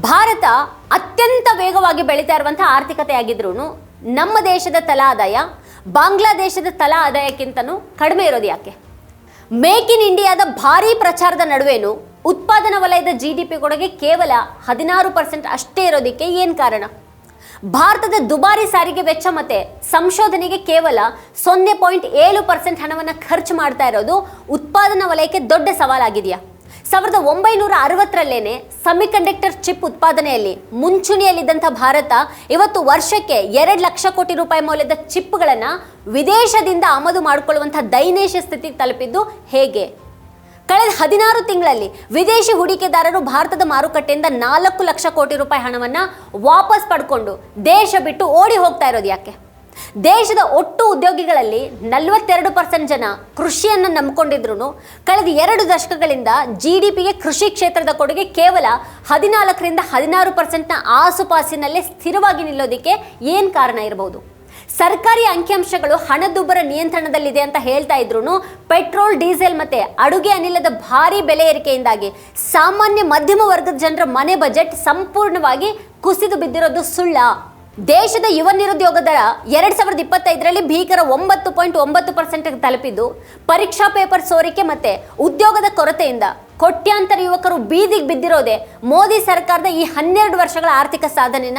ಭಾರತ ಅತ್ಯಂತ ವೇಗವಾಗಿ ಬೆಳೀತಾ ಇರುವಂತಹ ಆರ್ಥಿಕತೆಯಾಗಿದ್ರೂ ನಮ್ಮ ದೇಶದ ತಲಾ ಆದಾಯ ಬಾಂಗ್ಲಾದೇಶದ ತಲಾ ಆದಾಯಕ್ಕಿಂತನೂ ಕಡಿಮೆ ಇರೋದು ಯಾಕೆ? ಮೇಕ್ ಇನ್ ಇಂಡಿಯಾದ ಭಾರೀ ಪ್ರಚಾರದ ನಡುವೆನೂ ಉತ್ಪಾದನಾ ವಲಯದ GDP ಕೊಡುಗೆ ಕೇವಲ 16% ಅಷ್ಟೇ ಇರೋದಕ್ಕೆ ಏನು ಕಾರಣ? ಭಾರತದ ದುಬಾರಿ ಸಾರಿಗೆ ವೆಚ್ಚ ಮತ್ತೆ ಸಂಶೋಧನೆಗೆ ಕೇವಲ 0.7% ಹಣವನ್ನು ಖರ್ಚು ಮಾಡ್ತಾ ಇರೋದು ಉತ್ಪಾದನಾ ವಲಯಕ್ಕೆ ದೊಡ್ಡ ಸವಾಲಾಗಿದೆಯಾ? 1960ರಲ್ಲೇನೆ ಸೆಮಿಕಂಡಕ್ಟರ್ ಚಿಪ್ ಉತ್ಪಾದನೆಯಲ್ಲಿ ಮುಂಚೂಣಿಯಲ್ಲಿದ್ದಂಥ ಭಾರತ ಇವತ್ತು ವರ್ಷಕ್ಕೆ 2 ಲಕ್ಷ ಕೋಟಿ ರೂಪಾಯಿ ಮೌಲ್ಯದ ಚಿಪ್ಗಳನ್ನು ವಿದೇಶದಿಂದ ಆಮದು ಮಾಡಿಕೊಳ್ಳುವಂಥ ದೈನೇಶ ಸ್ಥಿತಿಗೆ ತಲುಪಿದ್ದು ಹೇಗೆ? ಕಳೆದ 16 ತಿಂಗಳಲ್ಲಿ ವಿದೇಶಿ ಹೂಡಿಕೆದಾರರು ಭಾರತದ ಮಾರುಕಟ್ಟೆಯಿಂದ 4 ಲಕ್ಷ ಕೋಟಿ ರೂಪಾಯಿ ಹಣವನ್ನು ವಾಪಸ್ ಪಡ್ಕೊಂಡು ದೇಶ ಬಿಟ್ಟು ಓಡಿ ಹೋಗ್ತಾ ಇರೋದು ಯಾಕೆ? ದೇಶದ ಒಟ್ಟು ಉದ್ಯೋಗಿಗಳಲ್ಲಿ 42% ಜನ ಕೃಷಿಯನ್ನು ನಂಬಿಕೊಂಡಿದ್ರು ಕಳೆದ 2 ದಶಕಗಳಿಂದ GDPಗೆ ಕೃಷಿ ಕ್ಷೇತ್ರದ ಕೊಡುಗೆ ಕೇವಲ 14ರಿಂದ 16% ಆಸುಪಾಸಿನಲ್ಲೇ ಸ್ಥಿರವಾಗಿ ನಿಲ್ಲೋದಕ್ಕೆ ಏನು ಕಾರಣ ಇರಬಹುದು? ಸರ್ಕಾರಿ ಅಂಕಿಅಂಶಗಳು ಹಣದುಬ್ಬರ ನಿಯಂತ್ರಣದಲ್ಲಿದೆ ಅಂತ ಹೇಳ್ತಾ ಇದ್ರು ಪೆಟ್ರೋಲ್ ಡೀಸೆಲ್ ಮತ್ತೆ ಅಡುಗೆ ಅನಿಲದ ಭಾರಿ ಬೆಲೆ ಏರಿಕೆಯಿಂದಾಗಿ ಸಾಮಾನ್ಯ ಮಧ್ಯಮ ವರ್ಗದ ಜನರ ಮನೆ ಬಜೆಟ್ ಸಂಪೂರ್ಣವಾಗಿ ಕುಸಿದು ಬಿದ್ದಿರೋದು ಸುಳ್ಳ? ದೇಶದ ಯುವ ನಿರುದ್ಯೋಗ ದರ 2025ರಲ್ಲಿ ಭೀಕರ 9.9% ತಲುಪಿದ್ದು ಪರೀಕ್ಷಾ ಪೇಪರ್ ಸೋರಿಕೆ ಮತ್ತೆ ಉದ್ಯೋಗದ ಕೊರತೆಯಿಂದ ಕೋಟ್ಯಾಂತರ ಯುವಕರು ಬೀದಿಗೆ ಬಿದ್ದಿರೋದೇ ಮೋದಿ ಸರ್ಕಾರದ ಈ 12 ವರ್ಷಗಳ ಆರ್ಥಿಕ ಸಾಧನೆನ?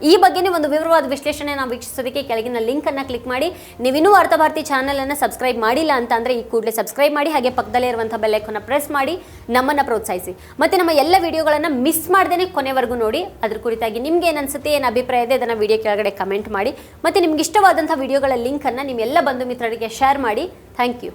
ಈ ಬಗ್ಗೆನೇ ಒಂದು ವಿವರವಾದ ವಿಶ್ಲೇಷಣೆ ನಾವು ವೀಕ್ಷಿಸೋದಕ್ಕೆ ಕೆಳಗಿನ ಲಿಂಕನ್ನು ಕ್ಲಿಕ್ ಮಾಡಿ. ನೀವಿನ್ನೂ ಅರ್ಥಭಾರತಿ ಚಾನಲನ್ನು ಸಬ್ಸ್ಕ್ರೈಬ್ ಮಾಡಿಲ್ಲ ಅಂತ ಅಂದರೆ ಈ ಕೂಡಲೇ ಸಬ್ಸ್ಕ್ರೈಬ್ ಮಾಡಿ, ಹಾಗೆ ಪಕ್ಕದಲ್ಲೇ ಇರುವಂಥ ಬೆಲ್ ಐಕಾನ್ನ ಪ್ರೆಸ್ ಮಾಡಿ ನಮ್ಮನ್ನು ಪ್ರೋತ್ಸಾಹಿಸಿ. ಮತ್ತು ನಮ್ಮ ಎಲ್ಲ ವಿಡಿಯೋಗಳನ್ನು ಮಿಸ್ ಮಾಡ್ದೇ ಕೊನೆವರೆಗೂ ನೋಡಿ. ಅದ್ರ ಕುರಿತಾಗಿ ನಿಮ್ಗೆ ಏನು ಅನಿಸುತ್ತೆ, ಏನು ಅಭಿಪ್ರಾಯ ಇದೆ ಅದನ್ನು ವಿಡಿಯೋ ಕೆಳಗಡೆ ಕಮೆಂಟ್ ಮಾಡಿ. ಮತ್ತು ನಿಮ್ಗೆ ಇಷ್ಟವಾದಂಥ ವಿಡಿಯೋಗಳ ಲಿಂಕನ್ನು ನಿಮ್ಮೆಲ್ಲ ಬಂಧು ಮಿತ್ರರಿಗೆ ಶೇರ್ ಮಾಡಿ. Thank you.